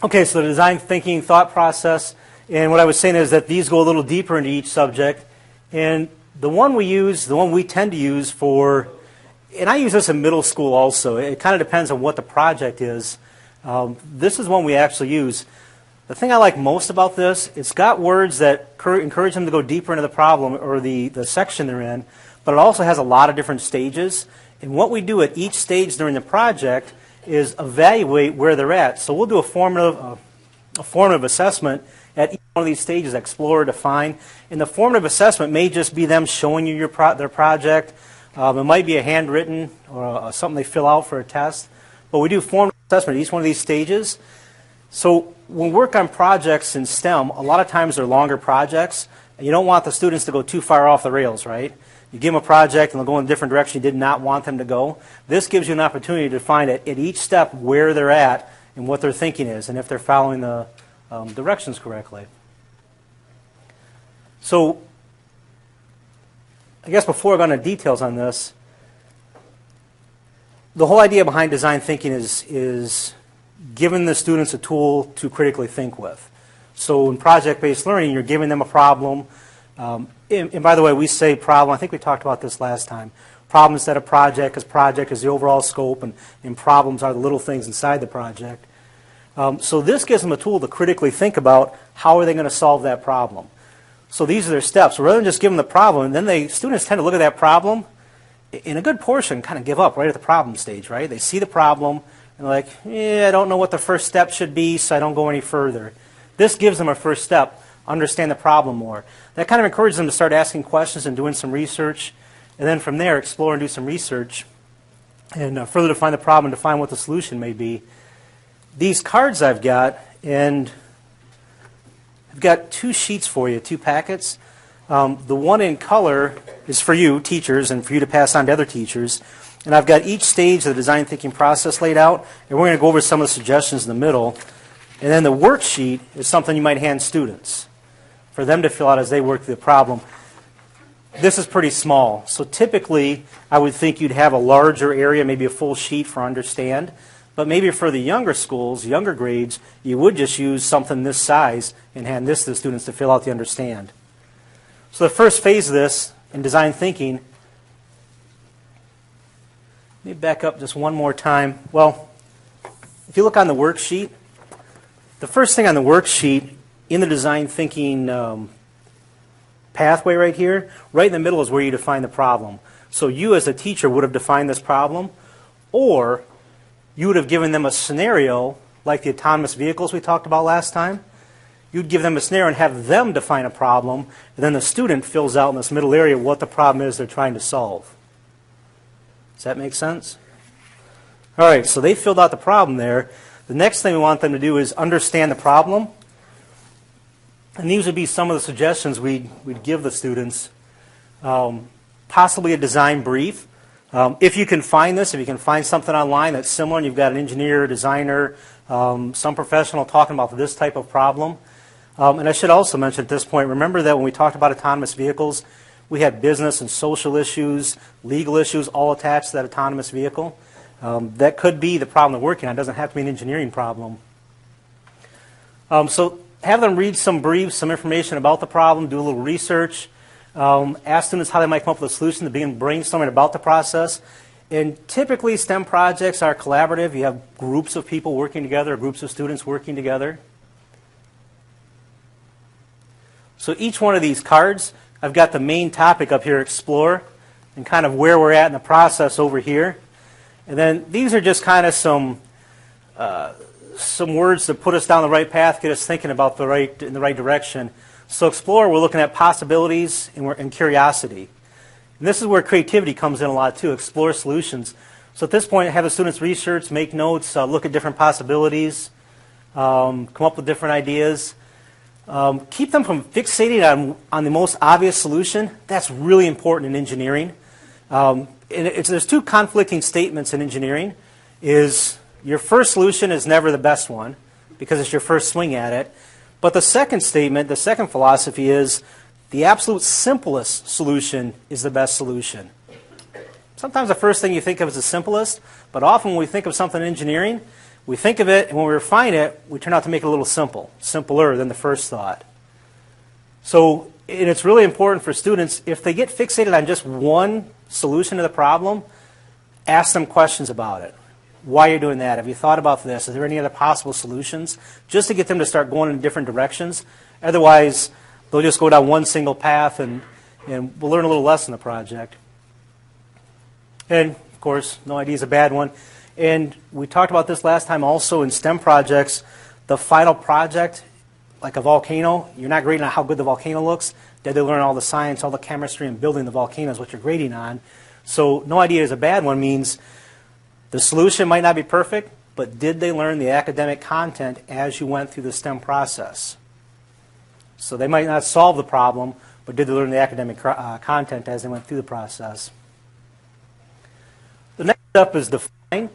Okay, so the design thinking thought process, and what I was saying is that these go a little deeper into each subject, and the one we tend to use for, and I use this in middle school also, it kind of depends on what the project is. This is one we actually use. The thing I like most about this, it's got words that encourage them to go deeper into the problem or the section they're in, but it also has a lot of different stages, and what we do at each stage during the project is evaluate where they're at. So we'll do a formative assessment at each one of these stages, explore, define. And the formative assessment may just be them showing you their project. It might be a handwritten or something they fill out for a test. But we do formative assessment at each one of these stages. So when we work on projects in STEM, a lot of times they're longer projects. And you don't want the students to go too far off the rails, right? You give them a project and they'll go in a different direction you did not want them to go. This gives you an opportunity to find at each step where they're at and what their thinking is and if they're following the directions correctly. So I guess before I go into details on this, the whole idea behind design thinking is giving the students a tool to critically think with. So in project-based learning, you're giving them a problem. And by the way, we say problem, I think we talked about this last time. Problem instead of project, because project is the overall scope and problems are the little things inside the project. So this gives them a tool to critically think about how are they going to solve that problem. So these are their steps. So rather than just give them the problem, and then students tend to look at that problem, in a good portion, kind of give up right at the problem stage, right? They see the problem, and they're like, I don't know what the first step should be, so I don't go any further. This gives them a first step, understand the problem more. That kind of encourages them to start asking questions and doing some research, and then from there explore and do some research and further define the problem and define what the solution may be. These cards I've got, and I've got 2 sheets for you, 2 packets. The one in color is for you, teachers, and for you to pass on to other teachers. And I've got each stage of the design thinking process laid out, and we're going to go over some of the suggestions in the middle. And then the worksheet is something you might hand students for them to fill out as they work through the problem. This is pretty small, so typically I would think you'd have a larger area, maybe a full sheet for understand. But maybe for the younger schools, younger grades, you would just use something this size and hand this to the students to fill out the understand. So the first phase of this in design thinking, let me back up just one more time. Well, if you look on the worksheet, the first thing on the worksheet in the design thinking pathway right here, right in the middle is where you define the problem. So you as a teacher would have defined this problem, or you would have given them a scenario like the autonomous vehicles we talked about last time. You'd give them a scenario and have them define a problem, and then the student fills out in this middle area what the problem is they're trying to solve. Does that make sense? All right, so they filled out the problem there. The next thing we want them to do is understand the problem. And these would be some of the suggestions we'd give the students. Possibly a design brief. If you can find this, if you can find something online that's similar and you've got an engineer, designer, some professional talking about this type of problem. And I should also mention at this point, remember that when we talked about autonomous vehicles, we had business and social issues, legal issues all attached to that autonomous vehicle. That could be the problem they're working on. It doesn't have to be an engineering problem. So have them read some briefs, some information about the problem, do a little research. Ask students how they might come up with a solution to begin brainstorming about the process. And typically STEM projects are collaborative. You have groups of people working together, groups of students working together. So each one of these cards, I've got the main topic up here, explore, and kind of where we're at in the process over here. And then these are just kind of some words to put us down the right path, get us thinking about in the right direction. So explore, we're looking at possibilities and curiosity. And this is where creativity comes in a lot too, explore solutions. So at this point, have the students research, make notes, look at different possibilities, come up with different ideas. Keep them from fixating on the most obvious solution. That's really important in engineering. There's 2 conflicting statements in engineering. Is your first solution is never the best one because it's your first swing at it. But the second statement, the second philosophy is the absolute simplest solution is the best solution. Sometimes the first thing you think of is the simplest, but often when we think of something in engineering, We think of it, and when we refine it, we turn out to make it a little simpler than the first thought. So, and it's really important for students, if they get fixated on just one solution to the problem, ask them questions about it. Why are you doing that? Have you thought about this? Is there any other possible solutions? Just to get them to start going in different directions. Otherwise, they'll just go down one single path, and we'll learn a little less in the project. And, of course, no idea is a bad one. And we talked about this last time also in STEM projects. The final project, like a volcano, you're not grading on how good the volcano looks. Did they learn all the science, all the chemistry, and building the volcano is what you're grading on. So no idea is a bad one means the solution might not be perfect, but did they learn the academic content as you went through the STEM process? So they might not solve the problem, but did they learn the academic content as they went through the process? The next step is define.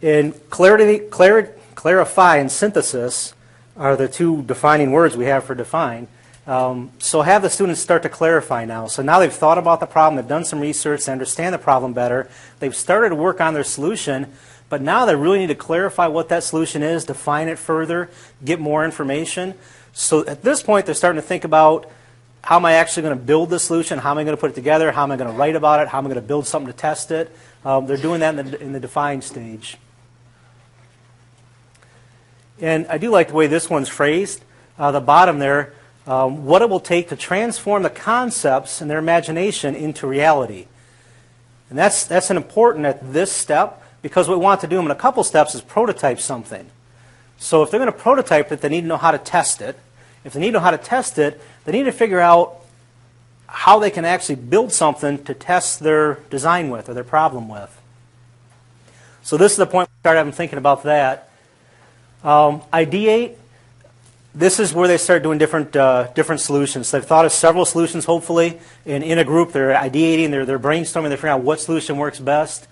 And clarify and synthesis are the two defining words we have for define. So have the students start to clarify now. So now they've thought about the problem, they've done some research, they understand the problem better, they've started to work on their solution, but now they really need to clarify what that solution is, define it further, get more information. So at this point they're starting to think about, how am I actually going to build the solution, how am I going to put it together, how am I going to write about it, how am I going to build something to test it. They're doing that in the define stage. And I do like the way this one's phrased. The bottom there, what it will take to transform the concepts in their imagination into reality. And that's an important at this step, because what we want to do in a couple steps is prototype something. So if they're going to prototype it, they need to know how to test it. If they need to know how to test it, they need to figure out how they can actually build something to test their design with or their problem with. So this is the point we start having thinking about that. Ideate, this is where they start doing different solutions. So they've thought of several solutions, hopefully, and in a group they're ideating, they're brainstorming, they're figuring out what solution works best.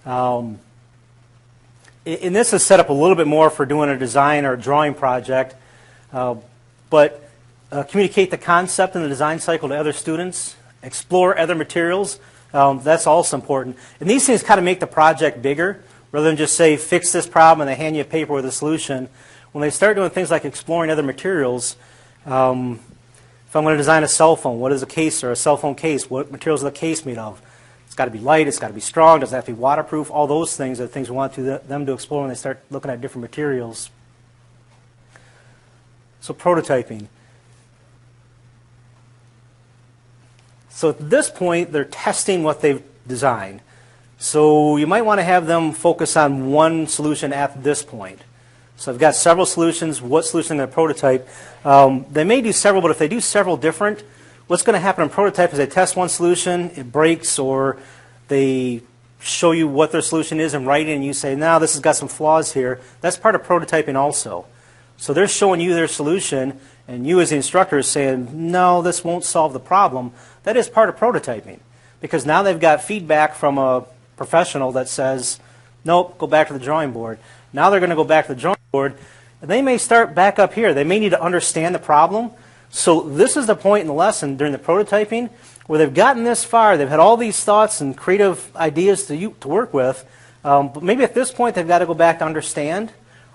And this is set up a little bit more for doing a design or a drawing project, but communicate the concept in the design cycle to other students, explore other materials, that's also important. And these things kind of make the project bigger, rather than just say, fix this problem and they hand you a paper with a solution. When they start doing things like exploring other materials, if I'm going to design a cell phone, what is a case or a cell phone case? What materials is the case made of? It's got to be light, it's got to be strong, does it have to be waterproof? All those things are the things we want them to explore when they start looking at different materials. So prototyping. So at this point, they're testing what they've designed. So you might want to have them focus on one solution at this point. So I've got several solutions. What solution they're going to prototype? They may do several, but if they do several different, what's going to happen in prototype is they test one solution, it breaks, or they show you what their solution is in writing, and you say, no, this has got some flaws here. That's part of prototyping also. So they're showing you their solution, and you as the instructor is saying, no, this won't solve the problem. That is part of prototyping, because now they've got feedback from a professional that says, nope, go back to the drawing board. Now they're going to go back to the drawing board, and they may start back up here. They may need to understand the problem. So this is the point in the lesson during the prototyping where they've gotten this far. They've had all these thoughts and creative ideas to work with, but maybe at this point they've got to go back to understand,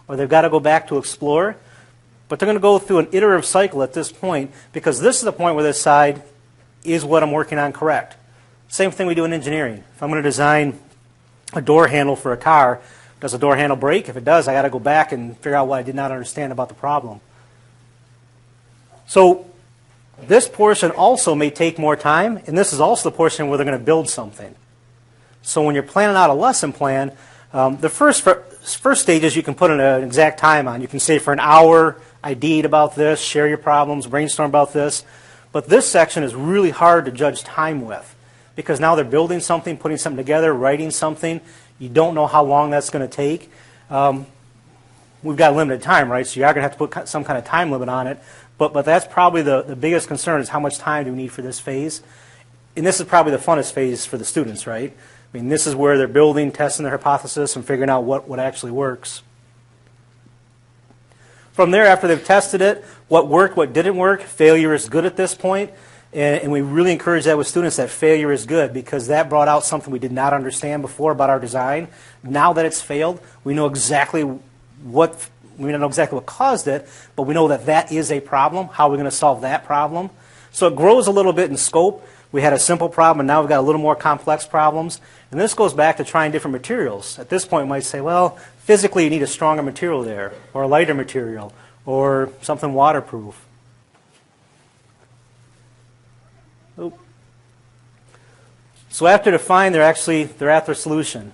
or they've got to go back to explore. But they're going to go through an iterative cycle at this point, because this is the point where they decide, is what I'm working on correct? Same thing we do in engineering. If I'm going to design a door handle for a car, does the door handle break? If it does, I got to go back and figure out what I did not understand about the problem. So this portion also may take more time, and this is also the portion where they're going to build something. So when you're planning out a lesson plan, the first stages you can put an exact time on. You can say for an hour, ideate about this, share your problems, brainstorm about this. But this section is really hard to judge time with, because now they're building something, putting something together, writing something. You don't know how long that's going to take. We've got limited time, right? So you are going to have to put some kind of time limit on it. But that's probably the biggest concern, is how much time do we need for this phase? And this is probably the funnest phase for the students, right? I mean, this is where they're building, testing their hypothesis, and figuring out what actually works. From there, after they've tested it, what worked, what didn't work, failure is good at this point. And we really encourage that with students, that failure is good, because that brought out something we did not understand before about our design. Now that it's failed, we know exactly we don't know exactly what caused it, but we know that that is a problem. How are we going to solve that problem? So it grows a little bit in scope. We had a simple problem, and now we've got a little more complex problems. And this goes back to trying different materials. At this point, we might say, well, physically you need a stronger material there, or a lighter material, or something waterproof. Oop. So after define, they're at their solution.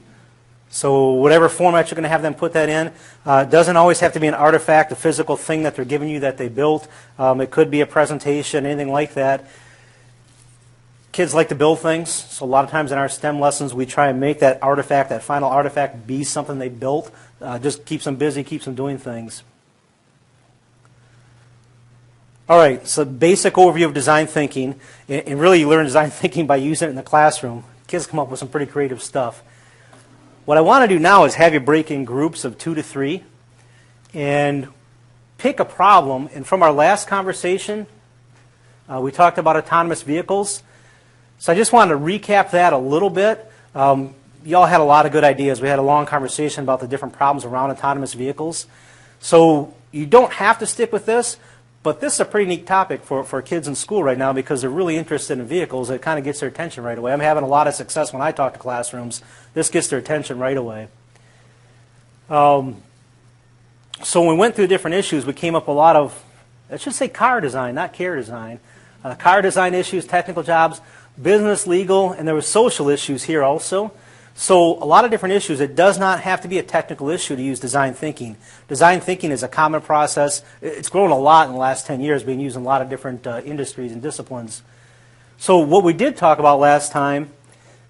So whatever format you're going to have them put that in, it doesn't always have to be an artifact, a physical thing that they're giving you that they built. It could be a presentation, anything like that. Kids like to build things, so a lot of times in our STEM lessons we try and make that artifact, that final artifact, be something they built. Just keeps them busy, keeps them doing things. All right, so basic overview of design thinking, and really you learn design thinking by using it in the classroom. Kids come up with some pretty creative stuff. What I want to do now is have you break in groups of 2 to 3 and pick a problem. And from our last conversation, we talked about autonomous vehicles. So I just wanted to recap that a little bit. You all had a lot of good ideas. We had a long conversation about the different problems around autonomous vehicles. So you don't have to stick with this, but this is a pretty neat topic for kids in school right now because they're really interested in vehicles. It kind of gets their attention right away. I'm having a lot of success when I talk to classrooms. This gets their attention right away. So when we went through different issues, we came up with a lot of, I should say car design, not care design. Car design issues, technical jobs, business, legal, and there were social issues here also. So a lot of different issues. It does not have to be a technical issue to use design thinking. Design thinking is a common process. It's grown a lot in the last 10 years, being used in a lot of different industries and disciplines. So what we did talk about last time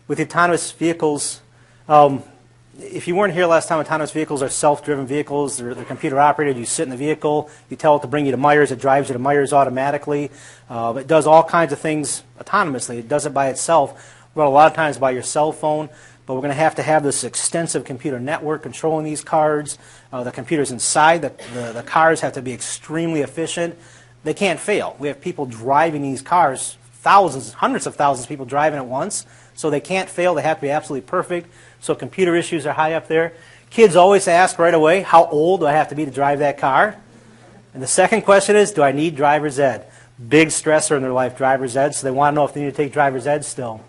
with the autonomous vehicles, if you weren't here last time, autonomous vehicles are self-driven vehicles. They're computer operated. You sit in the vehicle. You tell it to bring you to Myers. It drives you to Myers automatically. It does all kinds of things autonomously. It does it by itself. Well, a lot of times by your cell phone. But we're going to have this extensive computer network controlling these cars. The computers inside the cars have to be extremely efficient. They can't fail. We have people driving these cars, thousands, hundreds of thousands of people driving at once. So they can't fail. They have to be absolutely perfect. So computer issues are high up there. Kids always ask right away, how old do I have to be to drive that car? And the second question is, do I need driver's ed? Big stressor in their life, driver's ed. So they want to know if they need to take driver's ed still.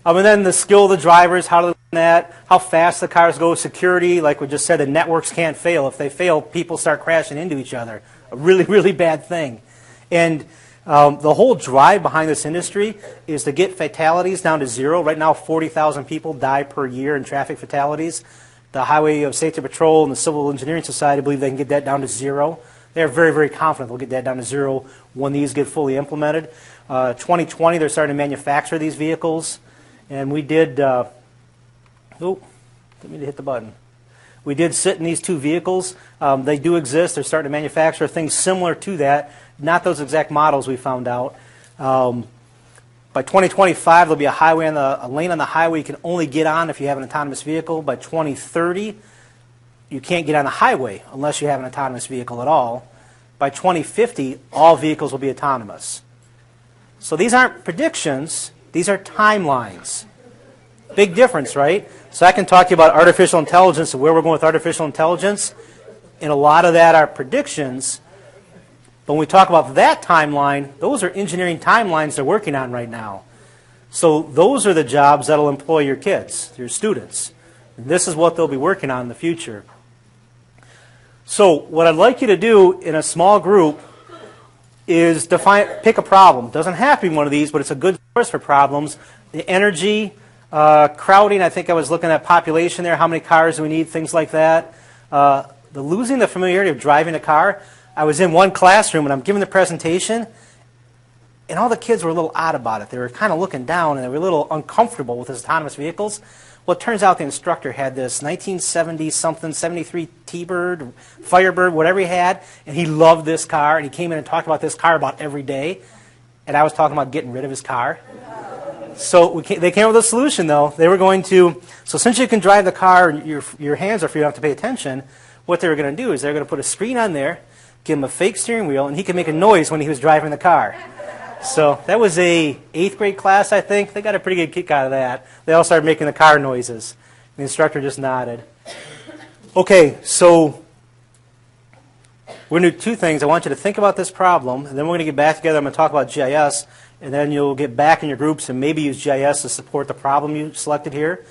And then the skill of the drivers, how to learn that, how fast the cars go, security, like we just said, the networks can't fail. If they fail, people start crashing into each other. A really, really bad thing. And the whole drive behind this industry is to get fatalities down to 0. Right now, 40,000 people die per year in traffic fatalities. The Highway Safety Patrol and the Civil Engineering Society believe they can get that down to 0. They're very, very confident they'll get that down to 0 when these get fully implemented. 2020, they're starting to manufacture these vehicles. And we did, didn't mean to hit the button. We did sit in these 2 vehicles. They do exist. They're starting to manufacture things similar to that. Not those exact models we found out. By 2025, there'll be a lane on the highway you can only get on if you have an autonomous vehicle. By 2030, you can't get on the highway unless you have an autonomous vehicle at all. By 2050, all vehicles will be autonomous. So these aren't predictions. These are timelines. Big difference, right? So I can talk to you about artificial intelligence and where we're going with artificial intelligence. And a lot of that are predictions. But when we talk about that timeline, those are engineering timelines they're working on right now. So those are the jobs that will employ your kids, your students. And this is what they'll be working on in the future. So what I'd like you to do in a small group is pick a problem. Doesn't have to be one of these, but it's a good source for problems. The energy, crowding, I think I was looking at population there, how many cars do we need, things like that. Losing the familiarity of driving a car. I was in one classroom and I'm giving the presentation and all the kids were a little odd about it. They were kind of looking down and they were a little uncomfortable with his autonomous vehicles. Well, it turns out the instructor had this 1970-something, 73 T-Bird, Firebird, whatever he had, and he loved this car, and he came in and talked about this car about every day, and I was talking about getting rid of his car. So they came up with a solution, though. They were going to, so since you can drive the car and your hands are free, you don't have to pay attention, what they were going to do is they were going to put a screen on there, give him a fake steering wheel, and he could make a noise when he was driving the car. So that was a 8th grade class, I think. They got a pretty good kick out of that. They all started making the car noises. The instructor just nodded. Okay, so we're going to do two things. I want you to think about this problem, and then we're going to get back together. I'm going to talk about GIS, and then you'll get back in your groups and maybe use GIS to support the problem you selected here.